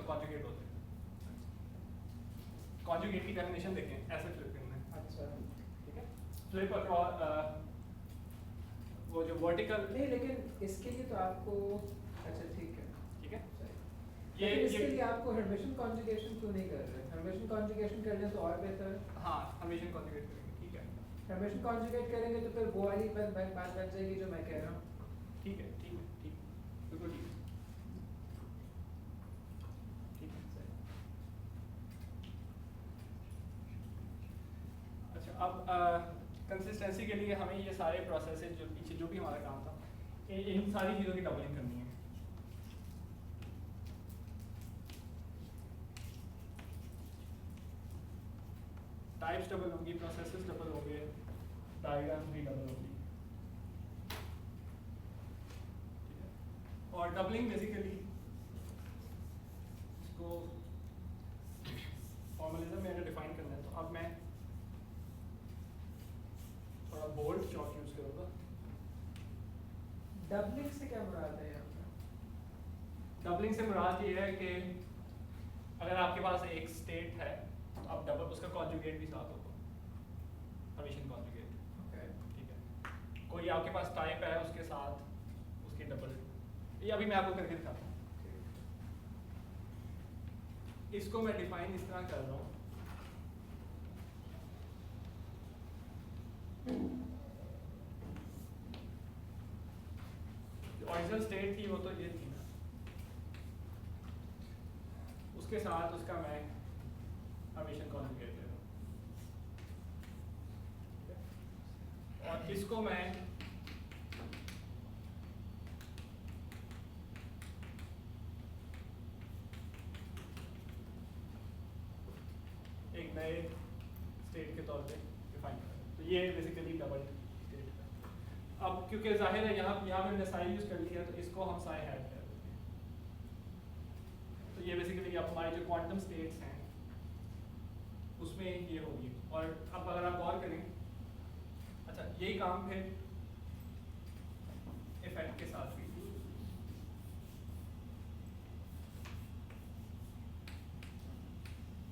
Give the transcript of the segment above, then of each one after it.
Conjugate होते हैं। Conjugate की डेफिनेशन देखें, ऐसे फ्लिप करना है। अच्छा ठीक है, फ्लिप अक्रॉस वो जो वर्टिकल नहीं, लेकिन इसके लिए तो आपको अच्छा ठीक है ये इसके लिए आपको हर्मिशन कॉन्जुगेशन क्यों नहीं कर रहे? हर्मिशन कॉन्जुगेशन कर लें तो और बेहतर है। हाँ, हर्मिशन कॉन्जुगेट करेंगे, ठीक है। हर्मिशन कॉन्जुगेट करेंगे तो फिर वो वाली बात बन जाएगी जो मैं कह रहा हूँ। ठीक है, बिल्कुल ठीक है सही। अच्छा, अब कंसिस्टेंसी के लिए हमें ये सारे प्रोसेसेस जो पीछे जो भी हमारा काम था, इन सारी चीज़ों की डबलिंग करनी है। टाइप्स डबल होंगी, प्रोसेसेस डबल होंगे, डायग्राम्स भी डबल होंगी। और डबलिंग बेसिकली इसको फॉर्मलिज्म में अगर डिफाइन करना है तो अब मैं थोड़ा बोल्ड चॉक यूज करूँगा। डबलिंग से क्या मुराद है यहाँ पे? डबलिंग से मुराद ये है कि अगर आपके पास एक स्टेट है तो अब डबल उसका कॉन्जुगेट भी साथ होगा, हर्मिशन कॉन्जुगेट। ओके ठीक है, कोई आपके पास टाइप है उसके साथ उसके डबल, ये अभी मैं आपको करके दिखाता हूँ। इसको मैं डिफाइन इस तरह कर रहा हूँ, जो ओरिजिनल स्टेट थी वो तो ये थी ना, उसके साथ उसका मैं हर्मिशन कॉन्जुगेट ले रहा हूँ। और इसको मैं एक नए स्टेट के तौर पे डिफाइन करें, तो ये बेसिकली डबल स्टेट है। अब क्योंकि जाहिर है यहाँ मैंने साई यूज कर लिया तो इसको हम साई हैड कर देते हैं। तो ये बेसिकली अब हमारे जो क्वांटम स्टेट्स हैं उसमें ये होगी। और अब अगर आप गौर करें, अच्छा यही काम फिर इफेक्ट के साथ भी,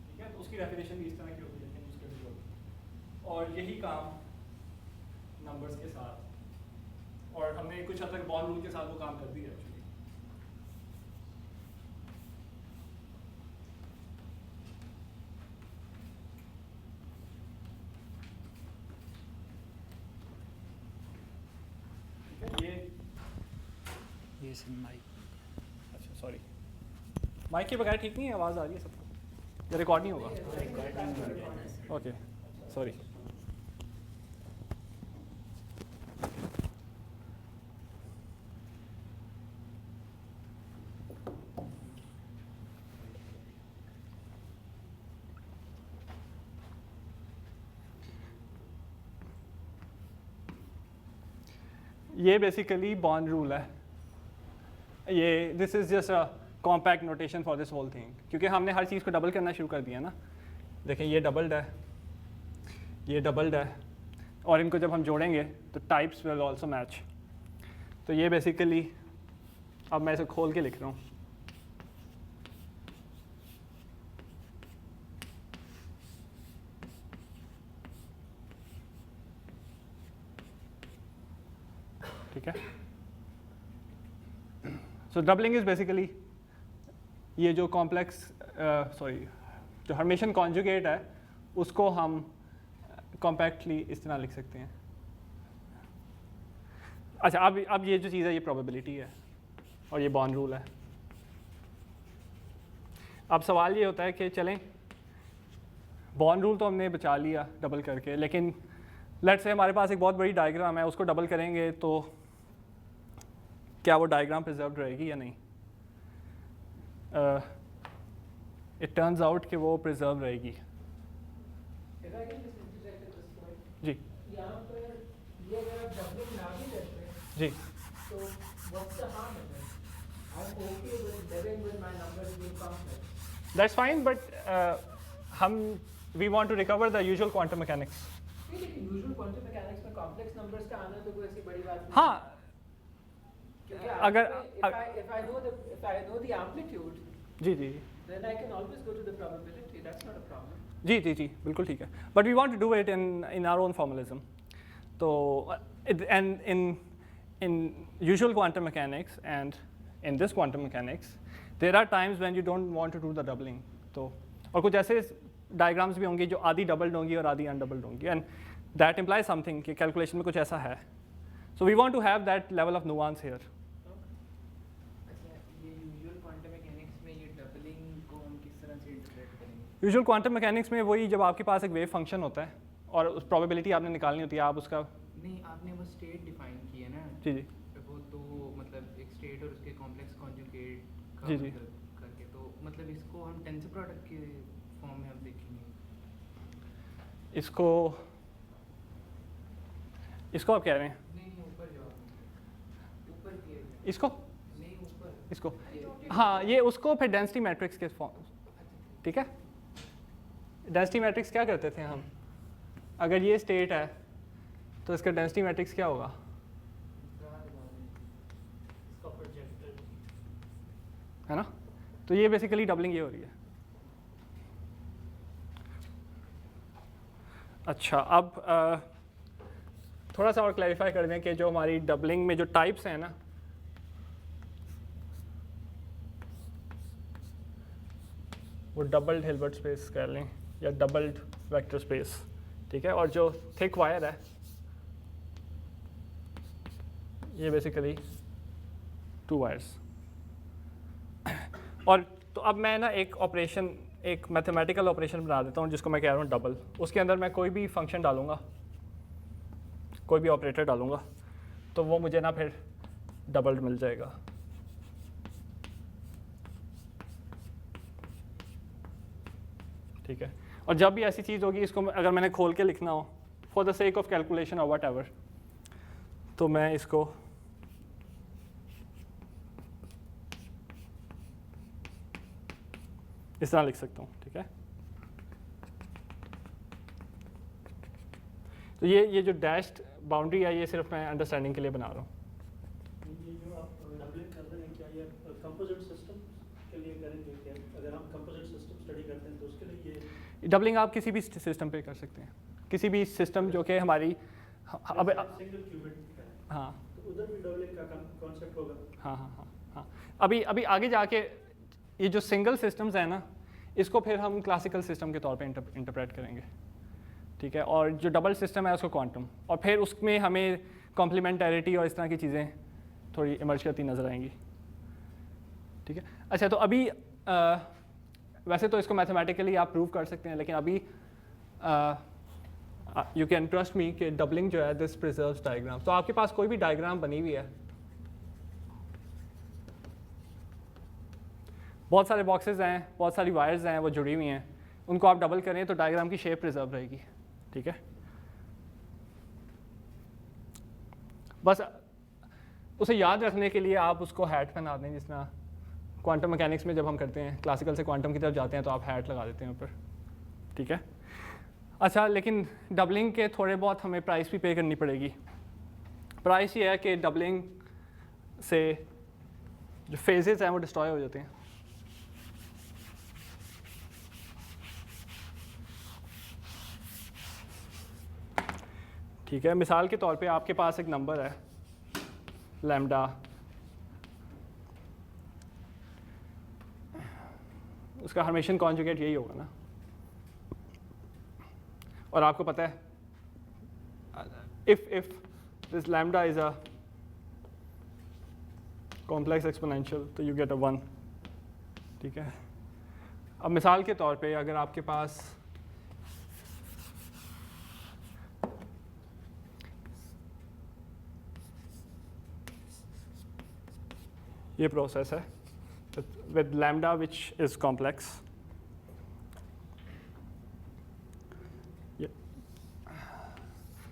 ठीक है, तो उसकी डेफिनेशन भी इस तरह की होती है, लेकिन उसके भी होती है। और यही काम नंबर्स के साथ, और हमने कुछ हद तक बॉर्न रूल के साथ वो काम कर दिया एक्चुअली। ये माइक, अच्छा सॉरी, माइक के बगैर ठीक नहीं है, आवाज़ आ रही है सबको, ये रिकॉर्ड नहीं होगा। Okay sorry. ये बेसिकली बॉर्न रूल है, ये this is just a compact notation for this whole thing, क्योंकि हमने हर चीज़ को डबल करना शुरू कर दिया ना। देखें ये डबल्ड है, ये डबल्ड है, और इनको जब हम जोड़ेंगे तो टाइप्स विल आल्सो मैच। तो ये बेसिकली, अब मैं इसे खोल के लिख रहा हूँ, ठीक है। सो डबलिंग इज़ बेसिकली ये जो कॉम्प्लेक्स जो हर्मिशन कॉन्जुगेट है उसको हम कॉम्पैक्टली इस तरह लिख सकते हैं। अच्छा, अब ये जो चीज़ है ये प्रोबेबिलिटी है और ये बॉर्न रूल है। अब सवाल ये होता है कि चलें, बॉर्न रूल तो हमने बचा लिया डबल करके, लेकिन लेट्स से हमारे पास एक बहुत बड़ी डायग्राम है, उसको डबल करेंगे तो क्या वो डायग्राम प्रिजर्व रहेगी या नहीं? इट टर्न्स आउट कि वो प्रिजर्व रहेगी। जी यहाँ पर ये अगर आप डबलिंग ना भी करते हैं जी तो what's the harm in it? I'm okay with living with my numbers being complex. That's fine, but हम we want to recover the usual quantum mechanics. नहीं, लेकिन यूजुअल क्वांटम मैकेनिक्स में कॉम्प्लेक्स नंबर्स का आना तो कोई ऐसी बड़ी बात नहीं। हाँ, क्योंकि अगर if I know the amplitude, ji ji Then I can always go to the probability. That's not a problem. जी जी जी बिल्कुल ठीक है but we want to do it in our own formalism तो and in usual quantum mechanics and in this quantum mechanics there are times when you don't want to do the doubling तो और कुछ ऐसे diagrams भी होंगी जो आधी doubled होंगी और आधी अनडबल्ड होंगी एंड दैट इम्प्लाइज समथिंग कि कैलकुलेशन में कुछ ऐसा है so we want to have that level of nuance here अच्छा ये यूजुअल क्वांटम मैकेनिक्स में ये डबलिंग को हम किस तरह से इंटरप्रेट करेंगे? यूजुअल क्वांटम मैकेनिक्स में वही जब आपके पास एक वेव फंक्शन होता है और उस प्रोबेबिलिटी आपने निकालनी होती है आप उसका नहीं आपने वो स्टेट डिफाइन की है ना जी जी वो तो मतलब एक स्टेट और उसके कॉम्प्लेक्स कॉन्जुगेट का जी, जी। मतलब करके तो मतलब इसको हम टेंसर प्रोडक्ट के फॉर्म में हम देखेंगे इसको इसको आप कह रहे हैं नहीं नहीं ऊपर जाओ ऊपर किए गए। इसको नहीं ऊपर इसको हाँ ये उसको फिर डेंसिटी मैट्रिक्स के फॉर्म ठीक है डेंसिटी मैट्रिक्स क्या करते थे हम अगर ये स्टेट है तो इसका डेंसिटी मैट्रिक्स क्या होगा इसका प्रोजेक्टर है ना तो ये बेसिकली डबलिंग ये हो रही है अच्छा अब थोड़ा सा और क्लैरिफाई कर दें कि जो हमारी डबलिंग में जो टाइप्स हैं ना वो डबल्ड हिल्बर्ट स्पेस कह लें या डबल्ड वेक्टर स्पेस ठीक है और जो थिक वायर है ये बेसिकली टू वायर्स और तो अब मैं ना एक ऑपरेशन एक मैथमेटिकल ऑपरेशन बना देता हूँ जिसको मैं कह रहा हूँ डबल उसके अंदर मैं कोई भी फंक्शन डालूँगा कोई भी ऑपरेटर डालूँगा तो वो मुझे ना फिर डबल्ड मिल जाएगा ठीक है और जब भी ऐसी चीज़ होगी इसको अगर मैंने खोल के लिखना हो for the sake of calculation और वट एवर तो मैं इसको इस तरह लिख सकता हूँ ठीक है तो ये जो डैश्ड बाउंड्री है ये सिर्फ मैं अंडरस्टैंडिंग के लिए बना रहा हूँ ये जो आप डबलिंग कर रहे हैं क्या ये कंपोजिट सिस्टम के लिए करेंगे क्या अगर हम कंपोजिट सिस्टम स्टडी करते हैं तो उसके लिए ये डबलिंग आप किसी भी सिस्टम पे कर सकते हैं किसी भी सिस्टम जो कि हमारी अब सिंगल क्यूबिट का है हाँ तो उधर भी डबलिंग का कॉन्सेप्ट होगा हाँ हाँ हाँ हाँ अभी आगे जाके ये जो सिंगल सिस्टम्स हैं ना इसको फिर हम क्लासिकल सिस्टम के तौर पे इंटरप्रेट करेंगे ठीक है और जो डबल सिस्टम है उसको क्वांटम और फिर उसमें हमें कॉम्प्लीमेंटैरिटी और इस तरह की चीज़ें थोड़ी इमर्ज करती नज़र आएंगी ठीक है अच्छा तो अभी वैसे तो इसको मैथमेटिकली आप प्रूव कर सकते हैं लेकिन अभी यू कैन ट्रस्ट मी कि डबलिंग जो है दिस प्रिजर्व्स डायग्राम तो आपके पास कोई भी डायग्राम बनी हुई है बहुत सारे बॉक्सेस हैं बहुत सारी वायर्स हैं वो जुड़ी हुई हैं उनको आप डबल करें तो डायग्राम की शेप प्रिजर्व रहेगी ठीक है बस उसे याद रखने के लिए आप उसको हैट पहना दें जिस तरह क्वांटम मैकेनिक्स में जब हम करते हैं क्लासिकल से क्वांटम की तरफ जाते हैं तो आप हैट लगा देते हैं ऊपर ठीक है अच्छा लेकिन डबलिंग के थोड़े बहुत हमें प्राइस भी पे करनी पड़ेगी प्राइस ये है कि डबलिंग से जो फेजेस हैं वो डिस्ट्रॉय हो जाते हैं ठीक है मिसाल के तौर पे आपके पास एक नंबर है लैम्डा उसका हर्मिशियन कॉन्जुगेट यही होगा ना और आपको पता है if this lambda is a complex exponential तो you get a 1 ठीक है अब मिसाल के तौर पे अगर आपके पास ये प्रोसेस है with lambda which is complex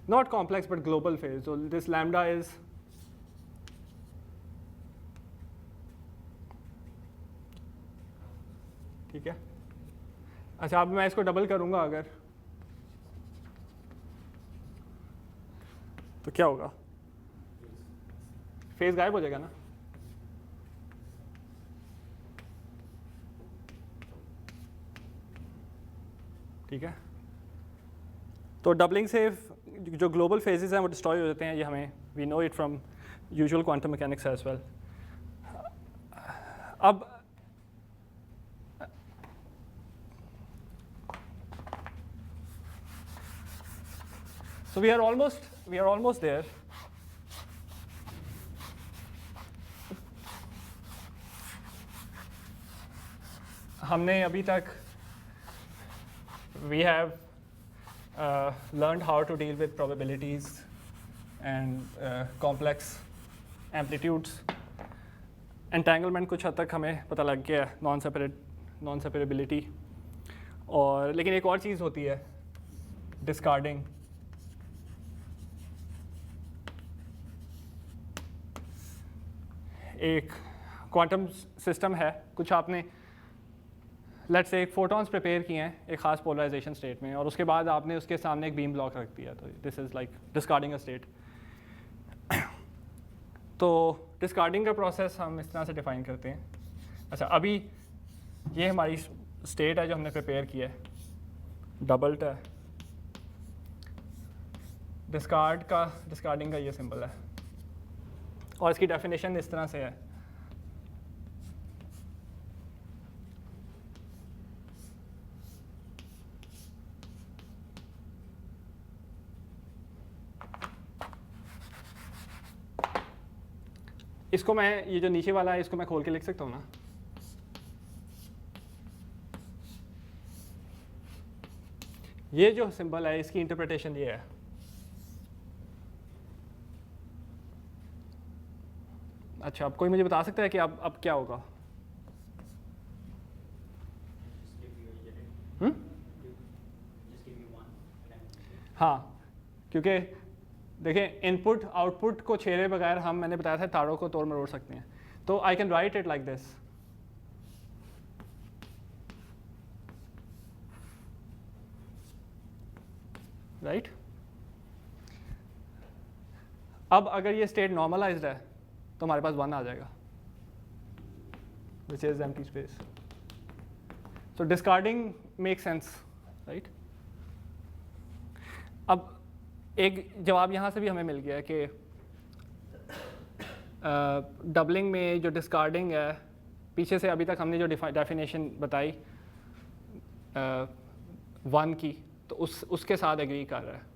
not complex but global phase so this lambda is ठीक है अच्छा अब मैं इसको डबल करूंगा अगर तो क्या होगा फेज गायब हो जाएगा ना ठीक है, तो डबलिंग से जो ग्लोबल फेजेस हैं वो डिस्ट्रॉय हो जाते हैं, ये हमें we know it from usual quantum mechanics as well. अब so we are almost there. हमने अभी तक we have learned how to deal with probabilities and complex amplitudes. Entanglement कुछ हद तक हमें पता लग गया है, नॉन सेपरेबिलिटी. और लेकिन एक और चीज़ होती है, डिस्कार्डिंग. एक क्वांटम सिस्टम है, कुछ आपने लेट्स से एक फोटॉन्स प्रिपेयर किए हैं एक ख़ास पोलराइजेशन स्टेट में, और उसके बाद आपने उसके सामने एक बीम ब्लॉक रख दिया, तो this is like discarding a state. तो डिस्कार्डिंग का प्रोसेस हम इस तरह से डिफाइन करते हैं. अच्छा, अभी ये हमारी स्टेट है जो हमने प्रिपेयर किया है, डबल्ड है. डिस्कार्डिंग का ये सिंबल है, और इसकी डेफिनेशन इस तरह से है. इसको मैं, ये जो नीचे वाला है इसको मैं खोल के लिख सकता हूँ ना. ये जो सिंबल है इसकी इंटरप्रिटेशन ये है. अच्छा, अब कोई मुझे बता सकता है कि अब क्या होगा? हाँ, क्योंकि देखें इनपुट आउटपुट को छेड़े बगैर हम, मैंने बताया था, तारों को तोड़ मरोड़ सकते हैं. तो I can write it like this. Right. अब अगर ये स्टेट नॉर्मलाइज्ड है तो हमारे पास 1 आ जाएगा, which is empty space. So discarding make sense, right. अब एक जवाब यहाँ से भी हमें मिल गया है कि डबलिंग में जो डिस्कार्डिंग है, पीछे से अभी तक हमने जो डेफिनेशन बताई 1 की, तो उसके साथ एग्री कर रहा है.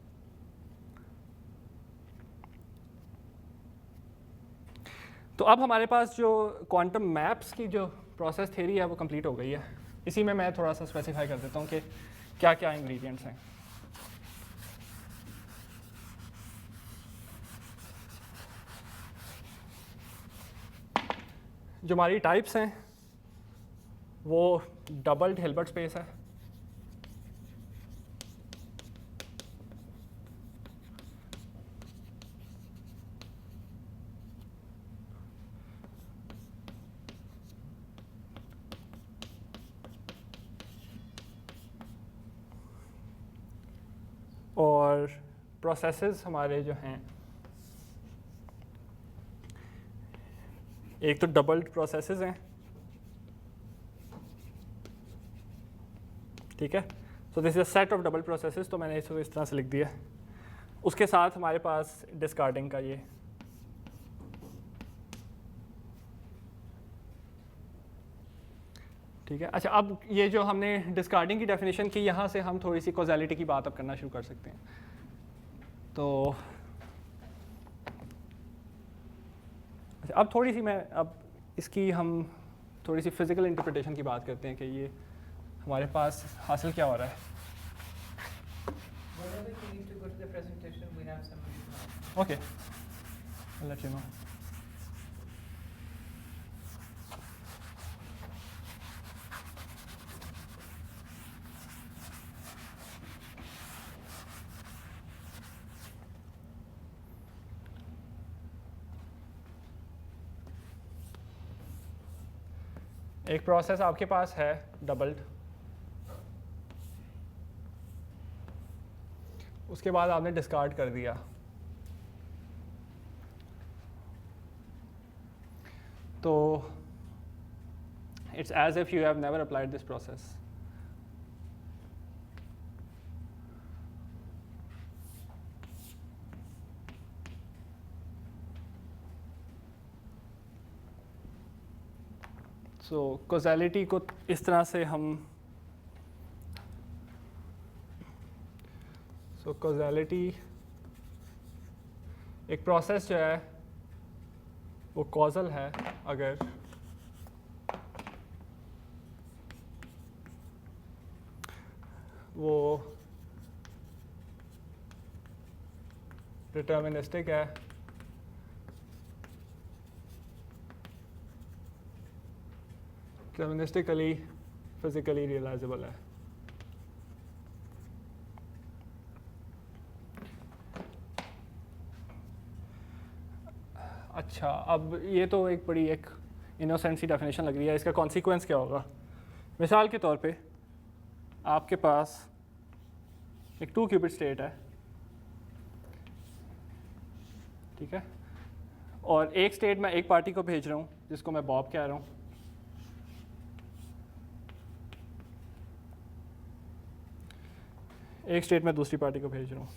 तो अब हमारे पास जो क्वांटम मैप्स की जो प्रोसेस थ्योरी है वो कंप्लीट हो गई है. इसी में मैं थोड़ा सा स्पेसिफाई कर देता हूँ कि क्या क्या इंग्रेडिएंट्स हैं. जो हमारी टाइप्स हैं वो डबल्ड हिल्बर्ट स्पेस है, और प्रोसेसेस हमारे जो हैं, एक तो डबल्ड प्रोसेसेस हैं, ठीक है. So this is a set of double processes, तो मैंने इसको इस तरह से लिख दिया. उसके साथ हमारे पास डिस्कार्डिंग का ये, ठीक है. अच्छा, अब ये जो हमने डिस्कार्डिंग की डेफिनेशन की, यहाँ से हम थोड़ी सी कॉजेलिटी की बात अब करना शुरू कर सकते हैं. तो अच्छा, अब थोड़ी सी इसकी हम थोड़ी सी फिजिकल इंटरप्रिटेशन की बात करते हैं कि ये हमारे पास हासिल क्या हो रहा है. Whenever you need to go to the presentation, we have somebody to help. Okay, I'll let you know. एक प्रोसेस आपके पास है डबल्ड, उसके बाद आपने डिस्कार्ड कर दिया. तो it's as if you have never applied this process. So causality को इस तरह से हम कॉज़ैलिटी एक प्रोसेस जो है वो कॉजल है अगर वो डिटर्मिनिस्टिक है डिटर्मिनिस्टिकली फिजिकली रियलाइजेबल है। अच्छा, अब ये तो एक बड़ी एक इनोसेंट सी डेफिनेशन लग रही है, इसका कॉन्सिक्वेंस क्या होगा? मिसाल के तौर पे आपके पास एक 2 क्यूबिट स्टेट है, ठीक है, और एक स्टेट में एक पार्टी को भेज रहा हूँ जिसको मैं बॉब कह रहा हूँ, एक स्टेट में दूसरी पार्टी को भेज रहा हूँ।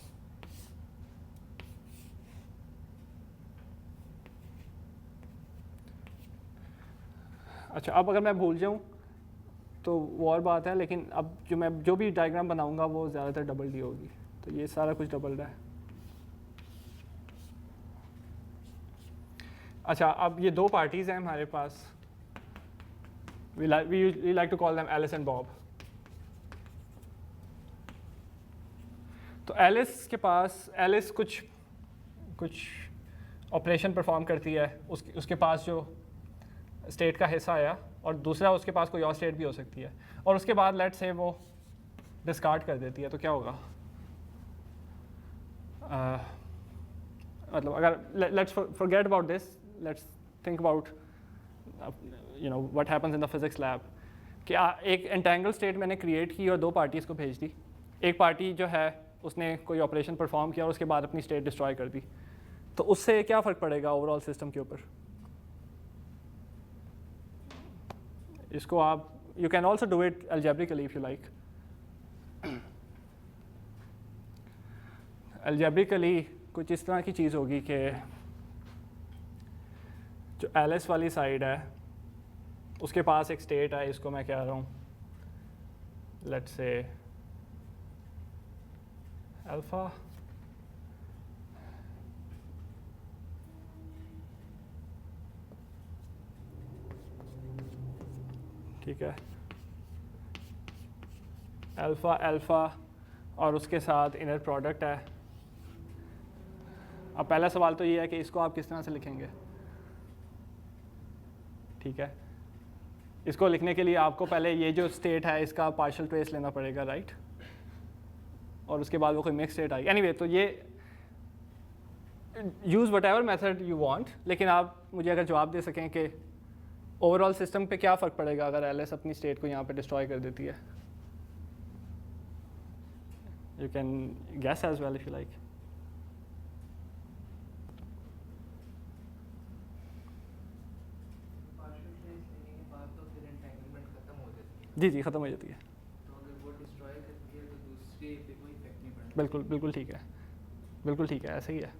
अच्छा, अब अगर मैं भूल जाऊँ तो वो और बात है, लेकिन अब जो भी डायग्राम बनाऊंगा वो ज़्यादातर डबल डी होगी, तो ये सारा कुछ डबल है। अच्छा, अब ये 2 पार्टीज़ हैं हमारे पास, we like to call them Alice and Bob. तो एलिस के पास एलिस कुछ ऑपरेशन परफॉर्म करती है, उसके पास जो स्टेट का हिस्सा आया, और दूसरा उसके पास कोई और स्टेट भी हो सकती है, और उसके बाद लेट से वो डिस्कार्ड कर देती है, तो क्या होगा? मतलब अगर let's forget about this, let's think about you know what happens in the physics lab कि एक एंटेंगल स्टेट मैंने क्रिएट की और 2 पार्टीज़ को भेज दी। एक पार्टी जो है उसने कोई ऑपरेशन परफॉर्म किया और उसके बाद अपनी स्टेट डिस्ट्रॉय कर दी, तो उससे क्या फ़र्क पड़ेगा ओवरऑल सिस्टम के ऊपर? इसको आप you can also do it algebraically if you like. Algebraically कुछ इस तरह की चीज़ होगी कि जो एलिस वाली साइड है उसके पास एक स्टेट है, इसको मैं कह रहा हूँ लेट्स से अल्फ़ा, ठीक है, अल्फ़ा और उसके साथ इनर प्रोडक्ट है। अब पहला सवाल तो ये है कि इसको आप किस तरह से लिखेंगे? ठीक है, इसको लिखने के लिए आपको पहले ये जो स्टेट है इसका पार्शियल ट्रेस लेना पड़ेगा, राइट? और उसके बाद वो कोई मिक्स स्टेट आएगी। एनीवे, तो ये use what ever method you want, लेकिन आप मुझे अगर जवाब दे सकें कि ओवरऑल सिस्टम पे क्या फ़र्क पड़ेगा अगर एलिस अपनी स्टेट को यहाँ पे डिस्ट्रॉय कर देती है? You can guess as well if you like. Partial trace लेने के बाद तो फिर एंटेंगलमेंट खत्म हो जाती है। जी, ख़त्म हो जाती है। तो अगर वो डिस्ट्रॉय करती है तो दूसरे पे कोई इफेक्ट नहीं पड़ता। बिल्कुल ठीक है, बिल्कुल ठीक है, ऐसे ही है।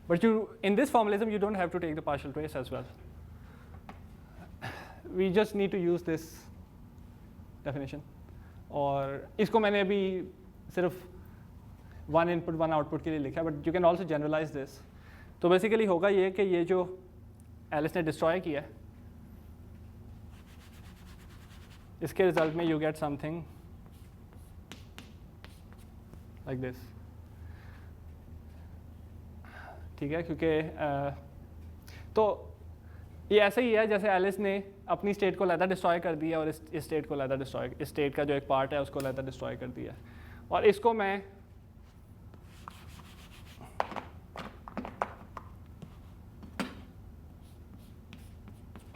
But you in this formalism you don't have to take the partial trace as well, we just need to use this definition. और इसको मैंने अभी सिर्फ 1 इनपुट 1 आउटपुट के लिए लिखा है, but you can also generalise this. तो बेसिकली होगा ये कि ये जो एलिस ने डिस्ट्रॉय किया है, इसके रिजल्ट में you get something like this, ठीक है, क्योंकि तो ये ऐसा ही है जैसे एलिस ने अपनी स्टेट को लैदा डिस्ट्रॉय कर दिया और इस स्टेट को लैदा डिस्ट्रॉय, इस स्टेट का जो एक पार्ट है उसको लैदा डिस्ट्रॉय कर दिया, और इसको मैं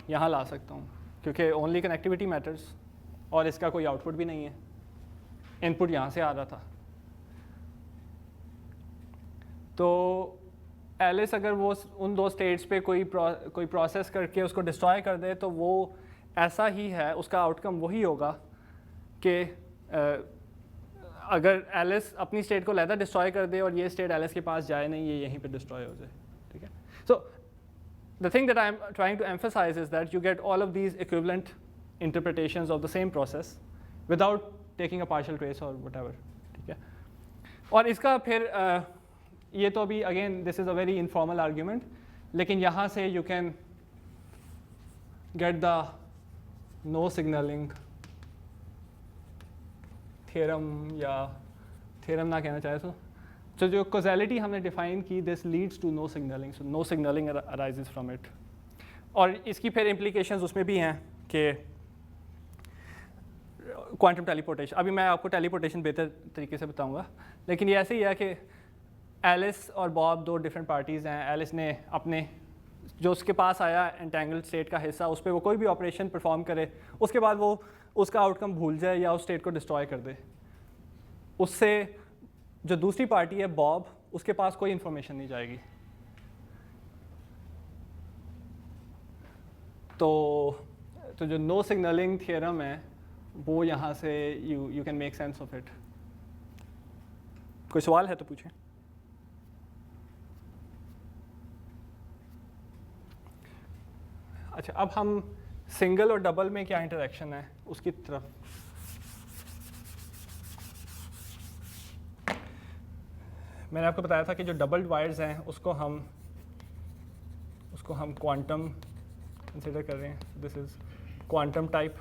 यहाँ ला सकता हूँ क्योंकि ओनली कनेक्टिविटी मैटर्स, और इसका कोई आउटपुट भी नहीं है, इनपुट यहाँ से आ रहा था। तो एलिस अगर वो उन 2 स्टेट्स पे कोई प्रोसेस करके उसको डिस्ट्रॉय कर दे तो वो ऐसा ही है, उसका आउटकम वही होगा कि अगर एलिस अपनी स्टेट को लैदा डिस्ट्रॉय कर दे और ये स्टेट एलिस के पास जाए नहीं, ये यहीं पे डिस्ट्रॉय हो जाए, ठीक है। सो the thing that I'm trying to emphasize is that you get all of these equivalent interpretations of the same process without taking a partial trace or whatever, ठीक है. और इसका फिर ये तो अभी again this is a very informal argument, लेकिन यहाँ से you can get the no signaling theorem या theorem ना कहना चाहे तो जो causality हमने define की, this leads to no signaling, so no signaling arises from it. और इसकी फिर implications उसमें भी हैं कि क्वांटम टेलीपोर्टेशन, अभी मैं आपको टेलीपोर्टेशन बेहतर तरीके से बताऊंगा, लेकिन ये ऐसे ही है कि एलिस और बॉब दो डिफरेंट पार्टीज़ हैं. एलिस ने अपने जो उसके पास आया एंटेंगल्ड स्टेट का हिस्सा, उस पर वो कोई भी ऑपरेशन परफॉर्म करे, उसके बाद वो उसका आउटकम भूल जाए या उस स्टेट को डिस्ट्रॉय कर दे. उससे जो दूसरी पार्टी है बॉब, उसके पास कोई इंफॉर्मेशन नहीं जाएगी. तो जो नो सिग्नलिंग थियरम है वो यहाँ से you can make sense of it. कोई सवाल है तो पूछें. अच्छा, अब हम सिंगल और डबल में क्या इंटरेक्शन है उसकी तरफ. मैंने आपको बताया था कि जो डबल्ड वायर्स हैं उसको हम क्वांटम कंसिडर कर रहे हैं. This is quantum type.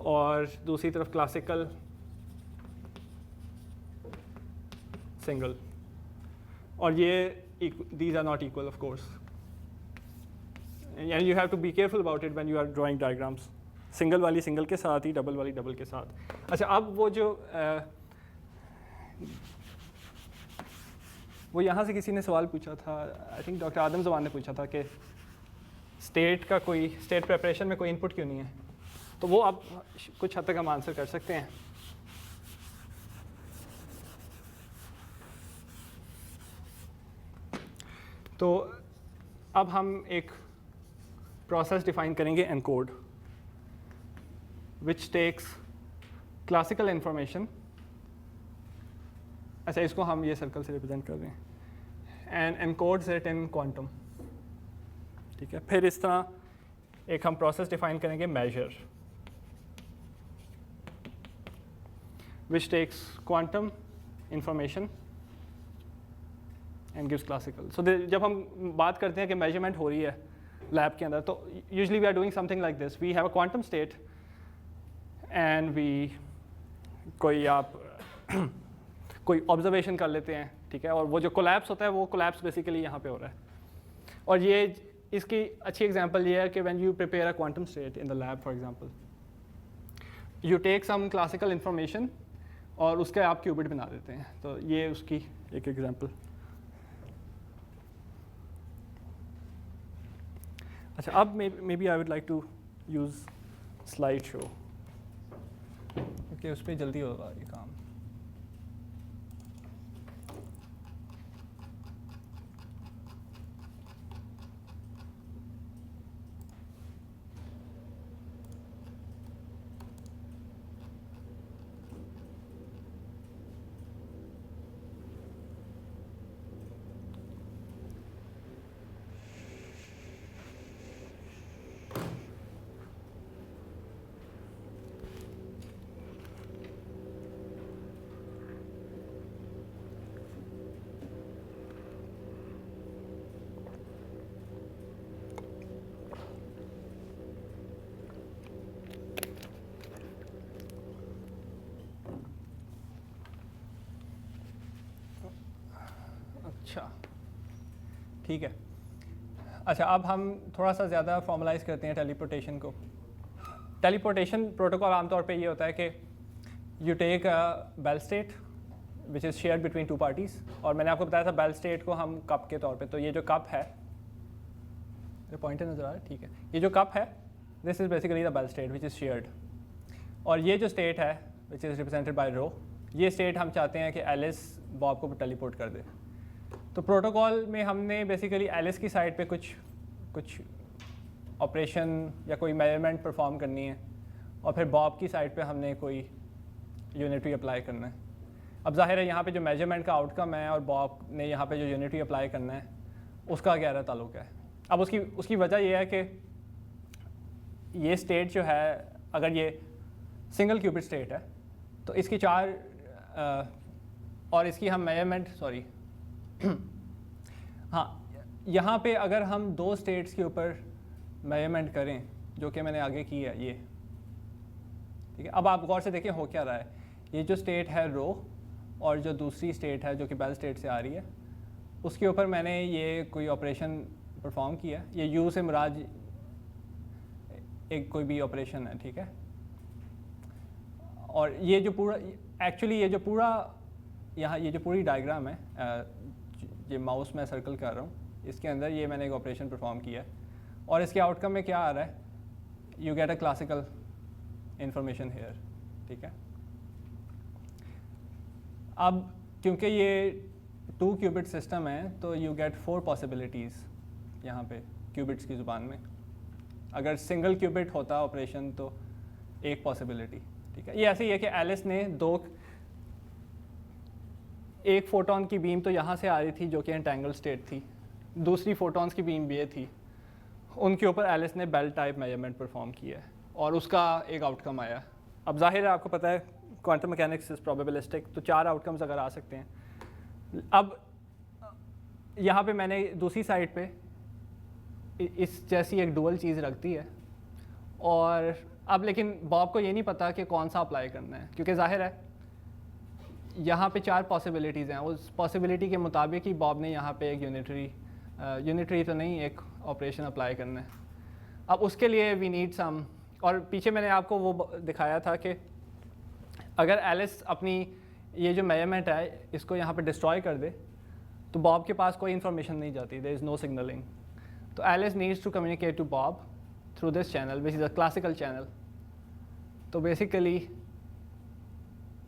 और दूसरी तरफ क्लासिकल सिंगल. और ये these are not equal of course, and you have to be careful about it when you are drawing diagrams. Single वाली सिंगल के साथ ही, डबल वाली डबल के साथ. अच्छा, अब वो यहाँ से किसी ने सवाल पूछा था, आई थिंक डॉक्टर आदम जमान ने पूछा था कि स्टेट प्रेपरेशन में कोई इनपुट क्यों नहीं है. तो वो अब कुछ हद तक हम आंसर कर सकते हैं. तो अब हम एक प्रोसेस डिफाइन करेंगे encode, which takes classical information. अच्छा, इसको हम ये सर्कल से रिप्रेजेंट कर रहे हैं, and encodes it in quantum. ठीक है. फिर इस तरह एक हम प्रोसेस डिफाइन करेंगे major, which takes quantum information and gives classical. So जब हम बात करते हैं कि measurement हो रही है लैब के अंदर, तो usually we are doing something like this. We have a quantum state and we कोई observation कर लेते हैं, ठीक है. और वो जो collapse होता है वो collapse basically यहाँ पे हो रहा है. और ये इसकी अच्छी example ये है कि when you prepare a quantum state in the lab, for example, you take some classical information और उसके आप क्यूबिट बना देते हैं. तो ये उसकी एक एग्जांपल. अच्छा, अब maybe I would like to use slide show, क्योंकि उस पर जल्दी होगा ये काम. अच्छा, ठीक है. अच्छा, अब हम थोड़ा सा ज़्यादा फॉर्मलाइज करते हैं टेलीपोर्टेशन को. टेलीपोर्टेशन प्रोटोकॉल आमतौर पे ये होता है कि you take a Bell state which is shared between two parties. और मैंने आपको बताया था बेल स्टेट को हम कप के तौर पे, तो ये जो कप है, ये पॉइंटर नज़र आ रहा है, ठीक है. ये जो कप है, this is basically the Bell state which is shared. और ये जो स्टेट है which is represented by rho, ये स्टेट हम चाहते हैं कि एलिस बॉब को टेलीपोर्ट कर दे. तो प्रोटोकॉल में हमने बेसिकली एलिस की साइड पे कुछ ऑपरेशन या कोई मेजरमेंट परफॉर्म करनी है, और फिर बॉब की साइड पे हमने कोई यूनिटरी अप्लाई करना है. अब जाहिर है यहाँ पे जो मेजरमेंट का आउटकम है और बॉब ने यहाँ पे जो यूनिटरी अप्लाई करना है, उसका गहरा ताल्लुक है। अब उसकी वजह यह है कि ये स्टेट जो है, अगर ये सिंगल क्यूबिट स्टेट है तो इसकी 4 और इसकी हम मेजरमेंट हाँ, यहाँ पे अगर हम 2 स्टेट्स के ऊपर मेजरमेंट करें, जो कि मैंने आगे की है ये, ठीक है। अब आप गौर से देखें हो क्या रहा है। ये जो स्टेट है रो, और जो दूसरी स्टेट है जो कि बेल स्टेट से आ रही है, उसके ऊपर मैंने ये कोई ऑपरेशन परफॉर्म किया है। ये यू से मुराद एक कोई भी ऑपरेशन है, ठीक है। और ये जो पूरा एक्चुअली ये जो पूरा यहाँ ये जो पूरी डायग्राम है, ये माउस में सर्कल कर रहा हूँ, इसके अंदर ये मैंने एक ऑपरेशन परफॉर्म किया है और इसके आउटकम में क्या आ रहा है, you get a classical information here, ठीक है। अब क्योंकि ये 2 क्यूबिट सिस्टम है तो यू गेट 4 पॉसिबिलिटीज़ यहाँ पे क्यूबिट्स की ज़ुबान में। अगर सिंगल क्यूबिट होता ऑपरेशन तो 1 पॉसिबिलिटी, ठीक है। ये ऐसे ही है कि एलिस ने एक फोटोन की बीम तो यहाँ से आ रही थी जो कि एंटेंगल स्टेट थी, दूसरी फोटॉन्स की बीम ये थी, उनके ऊपर एलिस ने बेल टाइप मेजरमेंट परफॉर्म किया है और उसका एक आउटकम आया। अब जाहिर है आपको पता है क्वांटम मैकेनिक्स इज प्रोबेबिलिस्टिक, तो 4 आउटकम्स अगर आ सकते हैं। अब यहाँ पे मैंने दूसरी साइड पे इस जैसी एक डुअल चीज़ रख दी है और अब लेकिन बॉब को ये नहीं पता कि कौन सा अप्लाई करना है, क्योंकि जाहिर है यहाँ पे 4 पॉसिबिलिटीज़ हैं। उस पॉसिबिलिटी के मुताबिक ही बॉब ने यहाँ पे एक यूनिटरी तो नहीं, एक ऑपरेशन अप्लाई करना है। अब उसके लिए वी नीड सम, और पीछे मैंने आपको वो दिखाया था कि अगर एलिस अपनी ये जो मेजरमेंट है इसको यहाँ पे डिस्ट्रॉय कर दे तो बॉब के पास कोई इन्फॉर्मेशन नहीं जाती, देयर इज़ नो सिग्नलिंग। तो Alice needs to communicate to Bob through this channel which is a classical channel. तो बेसिकली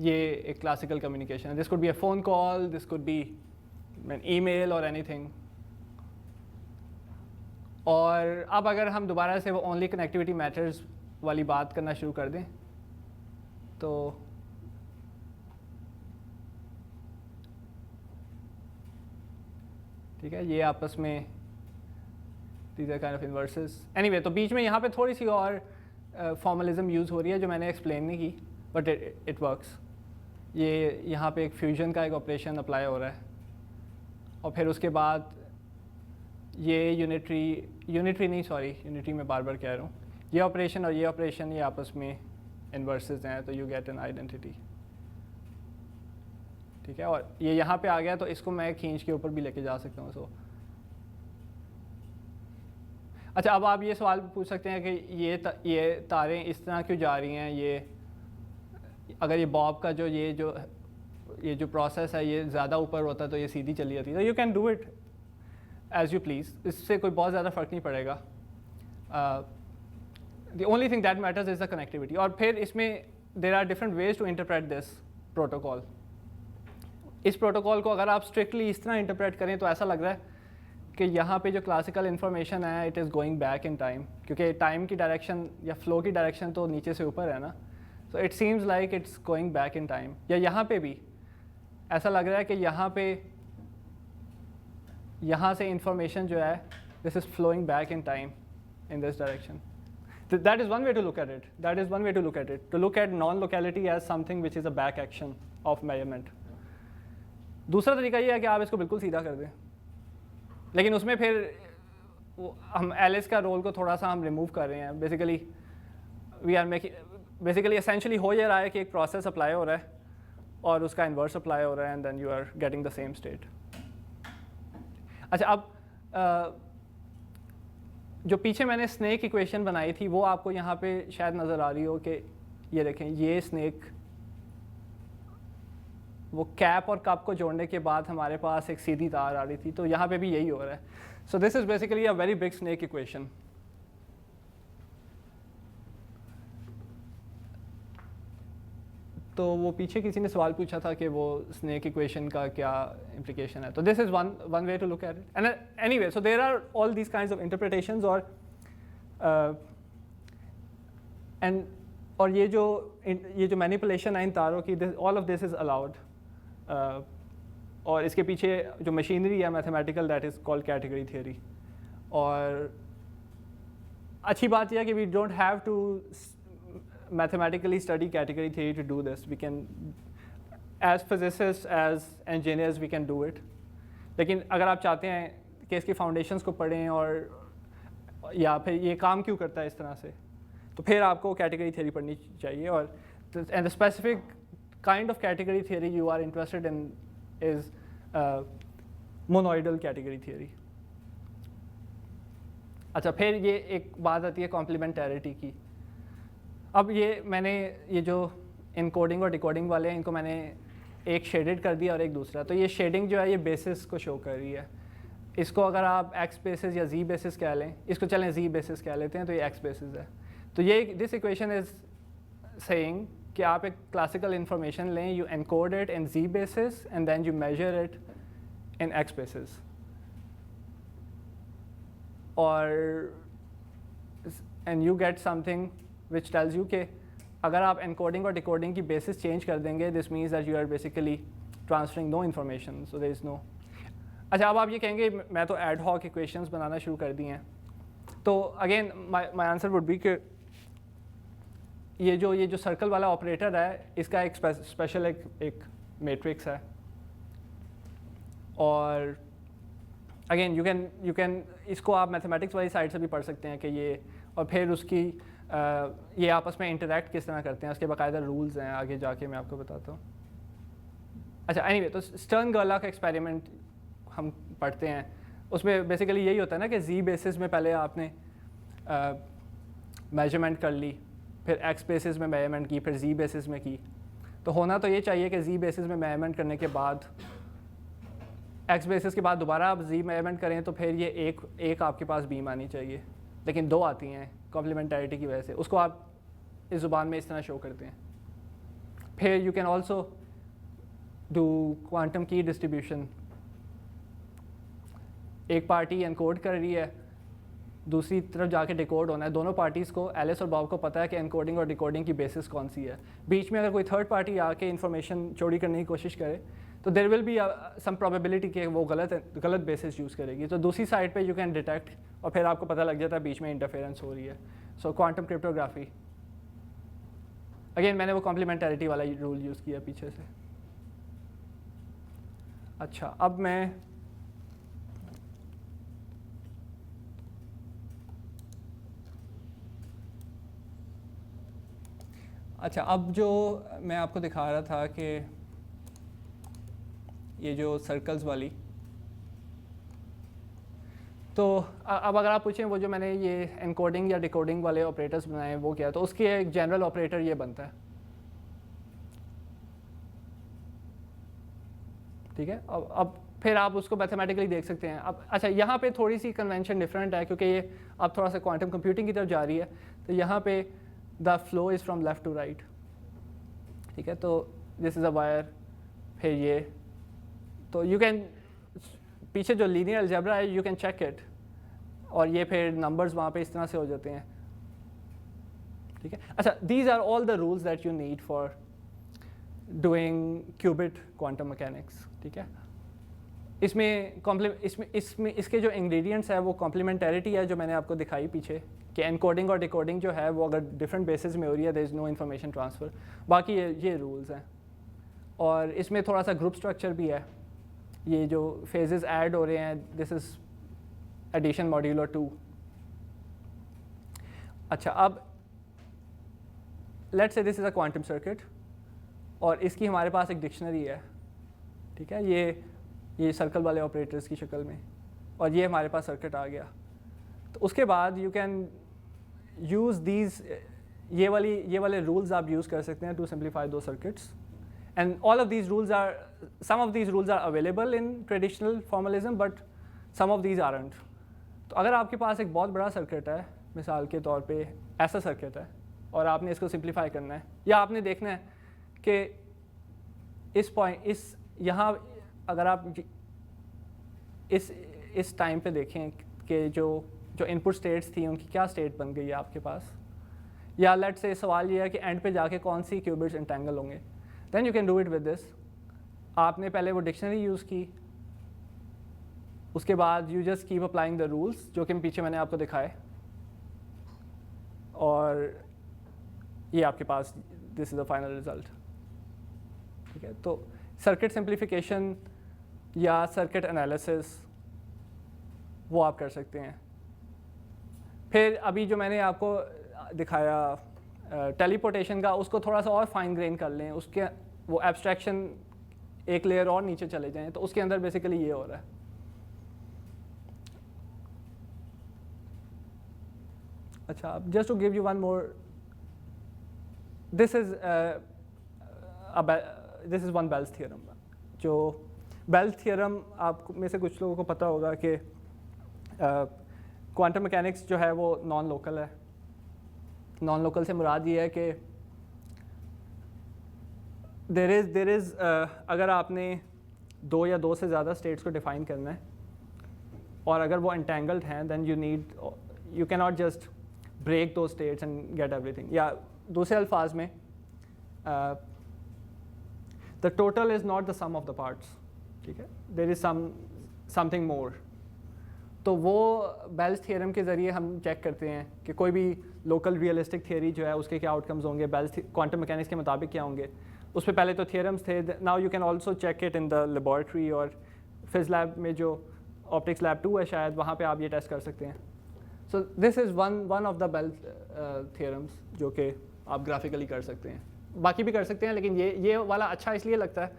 ये एक क्लासिकल कम्युनिकेशन है। This could be a phone call, this could be an email और anything. और अब अगर हम दोबारा से वो ओनली कनेक्टिविटी मैटर्स वाली बात करना शुरू कर दें तो ठीक है, ये आपस में these are kind of inverses anyway। तो बीच में यहाँ पे थोड़ी सी और फॉर्मलिज्म यूज़ हो रही है जो मैंने एक्सप्लेन नहीं की, बट इट वर्क्स। ये यहाँ पे एक फ्यूजन का एक ऑपरेशन अप्लाई हो रहा है और फिर उसके बाद ये यूनिटरी मैं बार बार कह रहा हूँ, ये ऑपरेशन और ये ऑपरेशन ये आपस में इन्वर्सेस हैं, तो यू गेट एन आइडेंटिटी, ठीक है। और ये यहाँ पे आ गया तो इसको मैं खींच के ऊपर भी लेके जा सकता हूँ। सो अच्छा, अब आप ये सवाल पूछ सकते हैं कि ये तारें इस तरह क्यों जा रही हैं, ये अगर ये बॉब का जो ये जो प्रोसेस है ये ज़्यादा ऊपर होता तो ये सीधी चली जाती, तो you can do it as you please, इससे कोई बहुत ज़्यादा फ़र्क नहीं पड़ेगा। The only thing that matters is the connectivity. और फिर इसमें there are different ways to interpret this protocol. इस प्रोटोकॉल को अगर आप स्ट्रिक्टली इस तरह इंटरप्रेट करें तो ऐसा लग रहा है कि यहाँ पे जो क्लासिकल इन्फॉर्मेशन है it is going back in time, क्योंकि टाइम की डायरेक्शन या फ्लो की डायरेक्शन तो नीचे से ऊपर है ना, so it seems like it's going back in time. या यहाँ पे भी ऐसा लग रहा है कि यहाँ से इंफॉर्मेशन जो है this is flowing back in time in this direction. That is one way to look at it. To look at non-locality as something which is a back action of measurement. दूसरा तरीका ये है कि आप इसको बिल्कुल सीधा कर दें, लेकिन उसमें फिर हम एलिस का रोल को थोड़ा सा हम रिमूव कर रहे हैं। बेसिकली एसेंशियली हो ये रहा है कि एक प्रोसेस अप्लाई हो रहा है और उसका इन्वर्स अप्लाई हो रहा है and then you are getting the same state. अच्छा, अब जो पीछे मैंने स्नेक इक्वेशन बनाई थी वो आपको यहाँ पे शायद नज़र आ रही हो कि ये देखें, ये स्नेक वो कैप और कप को जोड़ने के बाद हमारे पास एक सीधी तार आ रही थी, तो यहाँ पे भी यही हो रहा है। सो this is basically a very big snake equation. तो वो पीछे किसी ने सवाल पूछा था कि वो स्नेक इक्वेशन का क्या इम्प्लिकेशन है, तो this is one way to look at it. And anyway, so there are all these kinds of interpretations और ये जो मैनिपुलेशन है इन तारों की, all of this is allowed और इसके पीछे जो मशीनरी है mathematical, that is called category theory. और अच्छी बात यह है कि we don't have to mathematically study category theory to do this. We can as physicists, as engineers, we can do it. लेकिन अगर आप चाहते हैं कि इसकी फाउंडेशंस को पढ़ें और या फिर ये काम क्यों करता है इस तरह से, तो फिर आपको कैटेगरी थियरी पढ़नी चाहिए। और and the specific kind of category theory you are interested in is monoidal category theory. अच्छा, फिर ये एक बात आती है कॉम्प्लीमेंटैरिटी की। अब ये जो इनकोडिंग और डिकोडिंग वाले हैं, इनको मैंने एक शेडेड कर दिया और एक दूसरा। तो ये शेडिंग जो है ये बेसिस को शो कर रही है। इसको अगर आप एक्स बेसिस या जी बेसिस कह लें, इसको चलें जी बेसिस कह लेते हैं, तो ये एक्स बेसिस है। तो ये दिस इक्वेशन इज सेइंग कि आप एक क्लासिकल इंफॉर्मेशन लें, you encode it in Z basis and then you measure it in X basis. और and you get something which tells you कि अगर आप एनकोडिंग और डिकोडिंग की बेसिस चेंज कर देंगे, this means that you are basically transferring no information, so there is no. अच्छा, अब आप ये कहेंगे मैं तो एड हॉक इक्वेशंस बनाना शुरू कर दिए हैं। तो again my answer would be कि ये जो सर्कल वाला ऑपरेटर है, इसका एक स्पेशल एक मैट्रिक्स है। और अगेन यू कैन इसको आप मैथमेटिक्स वाली साइड से भी पढ़ सकते हैं कि ये, और फिर उसकी ये आपस में इंटरेक्ट किस तरह करते हैं, उसके बाकायदा रूल्स हैं, आगे जाके मैं आपको बताता हूँ। अच्छा, एनीवे, तो स्टर्न गर्लक का एक्सपेरिमेंट हम पढ़ते हैं। उसमें बेसिकली यही होता है ना कि जी बेसिस में पहले आपने मेजरमेंट कर ली, फिर एक्स बेसिस में मेजरमेंट की, फिर जी बेसिस में की। तो होना तो ये चाहिए कि जी बेसिस में मेजरमेंट करने के बाद, एक्स बेसिस के बाद दोबारा आप जी मेजरमेंट करें, तो फिर ये एक आपके पास बीम आनी चाहिए, लेकिन दो आती हैं कॉम्प्लीमेंटैरिटी की वजह से। उसको आप इस ज़ुबान में इस तरह शो करते हैं। फिर you can also do quantum की डिस्ट्रीब्यूशन। एक पार्टी एनकोड कर रही है, दूसरी तरफ जाके डिकोड होना है। दोनों पार्टीज़ को, एलिस और बॉब को पता है कि एनकोडिंग और डिकोडिंग की बेसिस कौन सी है। बीच में अगर कोई थर्ड पार्टी आके इन्फॉर्मेशन चोरी करने की कोशिश करे, तो there will be some probability कि वो गलत बेसिस यूज़ करेगी। तो दूसरी साइड पे यू कैन डिटेक्ट, और फिर आपको पता लग जाता है बीच में इंटरफेरेंस हो रही है। सो क्वांटम क्रिप्टोग्राफी, अगेन मैंने वो कॉम्प्लीमेंटैरिटी वाला रूल यूज़ किया पीछे से। अच्छा, अब मैं अब जो मैं आपको दिखा रहा था कि ये जो सर्कल्स वाली, तो अब अगर आप पूछें वो जो मैंने ये एनकोडिंग या डिकोडिंग वाले ऑपरेटर्स बनाए हैं वो क्या है, तो उसके एक जनरल ऑपरेटर ये बनता है। ठीक है, अब फिर आप उसको मैथमेटिकली देख सकते हैं। अब अच्छा, यहाँ पे थोड़ी सी कन्वेंशन डिफरेंट है, क्योंकि ये अब थोड़ा सा क्वांटम कंप्यूटिंग की तरफ जा रही है। तो यहाँ पे the flow is from left to right. ठीक है, तो दिस इज़ अ वायर, फिर ये, तो यू कैन, पीछे जो लीनियर अलजेब्रा है यू कैन चेक इट, और ये फिर नंबर्स वहाँ पे इस तरह से हो जाते हैं। ठीक है, अच्छा, these are all the rules that you need for doing qubit quantum mechanics. ठीक है, इसमें इसके जो इंग्रेडिएंट्स है वो कॉम्प्लीमेंटैरिटी है जो मैंने आपको दिखाई पीछे, कि एनकोडिंग और डिकोडिंग जो है वो अगर डिफरेंट बेसिस में हो रही है, there is no information transfer. बाकी ये रूल्स हैं। और इसमें थोड़ा सा ग्रुप स्ट्रक्चर भी है। ये जो फेजेस ऐड हो रहे हैं, दिस इज़ एडिशन मॉड्यूलर 2। अच्छा, अब let's say this is a quantum circuit, और इसकी हमारे पास एक डिक्शनरी है। ठीक है, ये सर्कल वाले ऑपरेटर्स की शक्ल में, और ये हमारे पास सर्किट आ गया। तो उसके बाद यू कैन यूज़ दीज, ये वाले रूल्स आप यूज़ कर सकते हैं to simplify two circuits. And all of these rules are, some of these rules are available in traditional formalism, but some of these aren't. तो अगर आपके पास एक बहुत बड़ा सर्किट है, मिसाल के तौर पे ऐसा सर्किट है, और आपने इसको सिंप्लीफाई करना है, या आपने देखना है कि यहाँ अगर आप इस टाइम पे देखें कि जो इनपुट स्टेट्स थी उनकी क्या स्टेट बन गई है आपके पास, या लेट्स से सवाल ये है कि एंड पे जाके कौन सी क्यूबिट्स इंटेंगल होंगे, then you can do it with this. आपने पहले वो डिक्शनरी यूज़ की, उसके बाद you just keep applying the rules जो कि पीछे मैंने आपको दिखाए, और ये आपके पास this is the final result. ठीक है, तो सर्किट सिंप्लीफिकेशन या सर्किट एनालिसिस वो आप कर सकते हैं। फिर अभी जो मैंने आपको दिखाया टेलीपोर्टेशन का, उसको थोड़ा सा और फाइन ग्रेन कर लें, उसके वो एब्स्ट्रैक्शन एक लेयर और नीचे चले जाएं, तो उसके अंदर बेसिकली ये हो रहा है। अच्छा, just to give you one more, this is one Bell's theorem. जो बेल्स थियरम आप में से कुछ लोगों को पता होगा कि क्वांटम मैकेनिक्स जो है वो नॉन लोकल है। नॉन लोकल से मुराद ये है कि देर इज़ अगर आपने दो या दो से ज़्यादा स्टेट्स को डिफ़ाइन करना है और अगर वो एंटेंगल्ड हैं, then you can not just break two states and get everything. या दूसरे अल्फाज में the total is not the sum of the parts. ठीक है, देर इज़ समथिंग मोर। तो वो बेल्स थियरम के ज़रिए हम चेक करते हैं कि कोई भी लोकल रियलिस्टिक थियरी जो है उसके क्या आउटकम्स होंगे, बेल्स क्वांटम मैकेनिक्स के मुताबिक क्या होंगे। उस पर पहले तो थियरम्स थे, now you can also check it in the laboratory, और फिज़ लैब में जो ऑप्टिक्स लैब 2 है शायद, वहाँ पे आप ये टेस्ट कर सकते हैं। So this is one of the Bell's theorems जो कि आप ग्राफिकली कर सकते हैं। बाकी भी कर सकते हैं, लेकिन ये वाला अच्छा इसलिए लगता है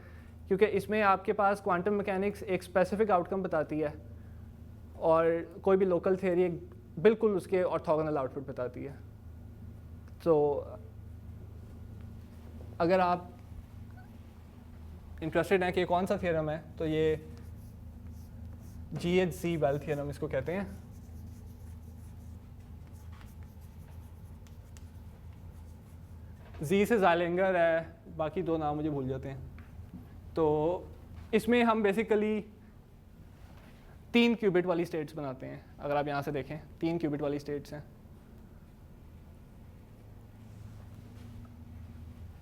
क्योंकि इसमें आपके पास क्वांटम मैकेनिक्स एक स्पेसिफिक आउटकम बताती है और कोई भी लोकल थियरी बिल्कुल उसके ऑर्थोगोनल आउटपुट बताती है। तो अगर आप इंटरेस्टेड हैं कि कौन सा थियरम है, तो ये GHZ बेल थियरम इसको कहते हैं। जी से ज़ाइलिंगर है, बाकी दो नाम मुझे भूल जाते हैं। तो इसमें हम बेसिकली 3 क्यूबिट वाली स्टेट्स बनाते हैं। अगर आप यहाँ से देखें 3 क्यूबिट वाली स्टेट्स हैं।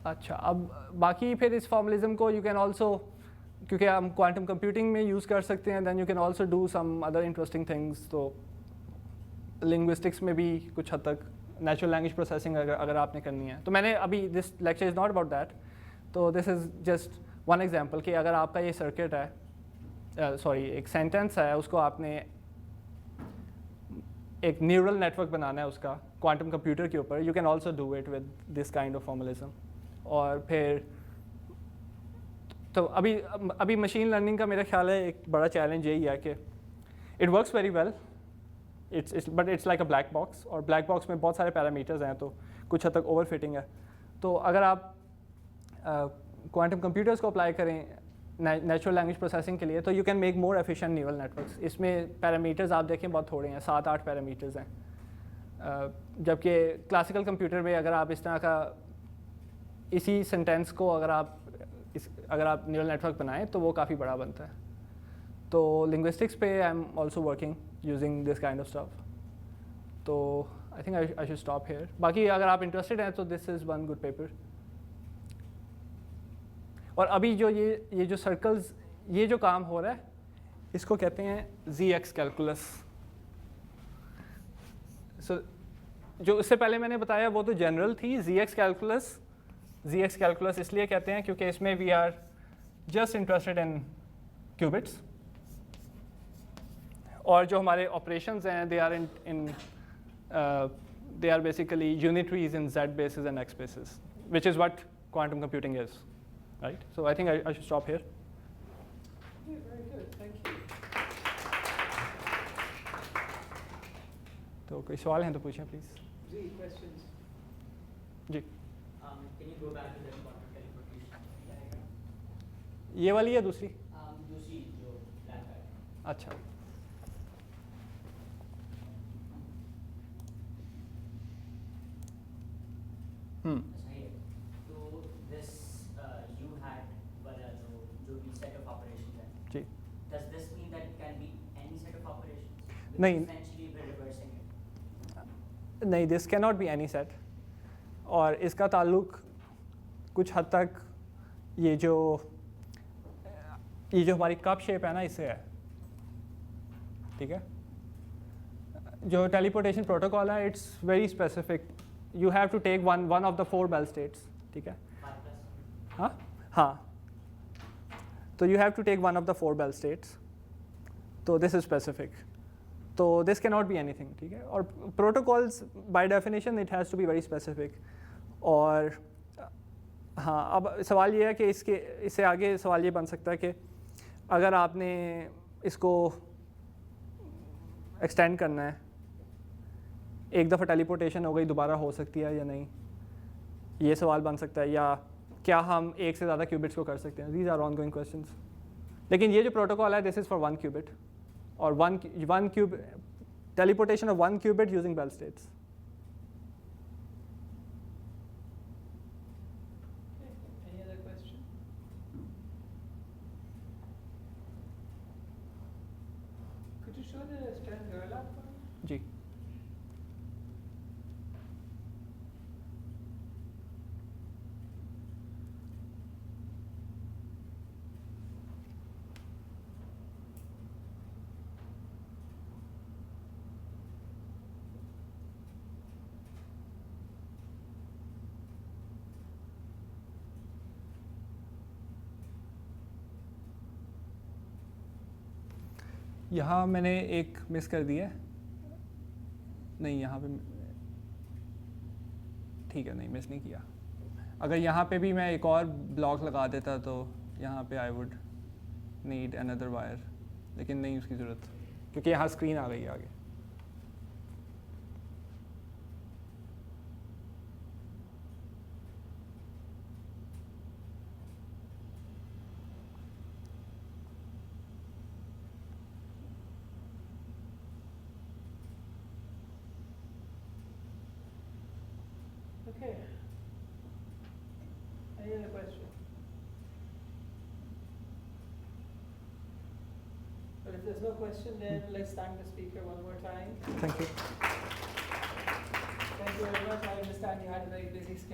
अच्छा, अब बाकी फिर इस फॉर्मलिज्म को यू कैन ऑल्सो, क्योंकि हम क्वांटम कंप्यूटिंग में यूज़ कर सकते हैं, then you can also do some other interesting things. तो लिंग्विस्टिक्स में भी कुछ हद तक नेचुरल लैंग्वेज प्रोसेसिंग अगर आपने करनी है, तो मैंने अभी this lecture is not about that, तो this is just one example कि अगर आपका ये सर्किट है, एक सेंटेंस है, उसको आपने एक न्यूरल नेटवर्क बनाना है उसका क्वांटम कंप्यूटर के ऊपर, you can also do it with this kind of formalism. और फिर तो अभी मशीन लर्निंग का मेरा ख्याल है एक बड़ा चैलेंज यही है कि it works very well, but it's like a black box, और ब्लैक बॉक्स में बहुत सारे पैरामीटर्स हैं, तो कुछ हद तक ओवर फिटिंग है। तो अगर आप क्वांटम कंप्यूटर्स को अप्लाई करें नेचुरल लैंग्वेज प्रोसेसिंग के लिए, तो you can make more efficient neural networks. इसमें पैरामीटर्स आप देखें बहुत थोड़े हैं, 7-8 पैरामीटर्स हैं, जबकि क्लासिकल कंप्यूटर में अगर आप इस तरह का इसी सेंटेंस को अगर आप न्यूरल नेटवर्क बनाएं तो वो काफ़ी बड़ा बनता है। तो लिंग्विस्टिक्स पे I am also working using this kind of stuff. तो I think I should stop here. बाकी अगर आप इंटरेस्टेड हैं तो this is one good paper. और अभी जो ये जो सर्कल्स, ये जो काम हो रहा है, इसको कहते हैं ZX कैलकुलस। सो जो इससे पहले मैंने बताया वो तो जनरल थी। ZX कैलकुलस इसलिए कहते हैं क्योंकि इसमें we are just interested in qubits, और जो हमारे ऑपरेशंस हैं they are basically unitaries in Z bases and X bases, which is what quantum computing is. Right? So I think I should stop here. Yeah, very good. Thank you. तो कोई सवाल हैं तो पूछें प्लीज़। जी, questions? जी, Can you go back to the quantum teleportation diagram? ये वाली या दूसरी? दूसरी जो black है। अच्छा, सही है। तो this you had वाला जो भी set of operations है, जी। does this mean that it can be any set of operations? नहीं। Because essentially we're reversing it. नहीं, this can not be any set, और इसका ताल्लुक कुछ हद तक ये जो ये जो हमारी कप शेप है ना इससे है, ठीक है। जो टेलीपोर्टेशन प्रोटोकॉल है it's very specific, you have to take one of the 4 Bell states, ठीक है। 5+1. हाँ हाँ, तो you have to take one of the 4 Bell states, तो दिस इज स्पेसिफिक, तो this can not be anything, ठीक है। और protocols by definition it has to be very specific. और हाँ, अब सवाल ये है कि इससे आगे सवाल ये बन सकता है कि अगर आपने इसको एक्सटेंड करना है, एक दफ़ा टेलीपोर्टेशन हो गई, दोबारा हो सकती है या नहीं, ये सवाल बन सकता है। या क्या हम एक से ज़्यादा क्यूबिट्स को कर सकते हैं, these are ongoing questions. लेकिन ये जो प्रोटोकॉल है दिस इज़ फॉर 1 क्यूबिट, और one qubit teleportation of 1 qubit using Bell states. Any other question? Could you show the Stern Gerlach one? जी, यहाँ मैंने एक मिस कर दी है, नहीं यहाँ पे ठीक है, नहीं मिस नहीं किया। अगर यहाँ पे भी मैं एक और ब्लॉक लगा देता तो यहाँ पे I would need another wire, लेकिन नहीं उसकी ज़रूरत, क्योंकि यहाँ स्क्रीन आ गई है आगे। Okay. Any other question? But if there's no question, then let's thank the speaker one more time. Thank you. Thank you very much. I understand you had a very busy schedule.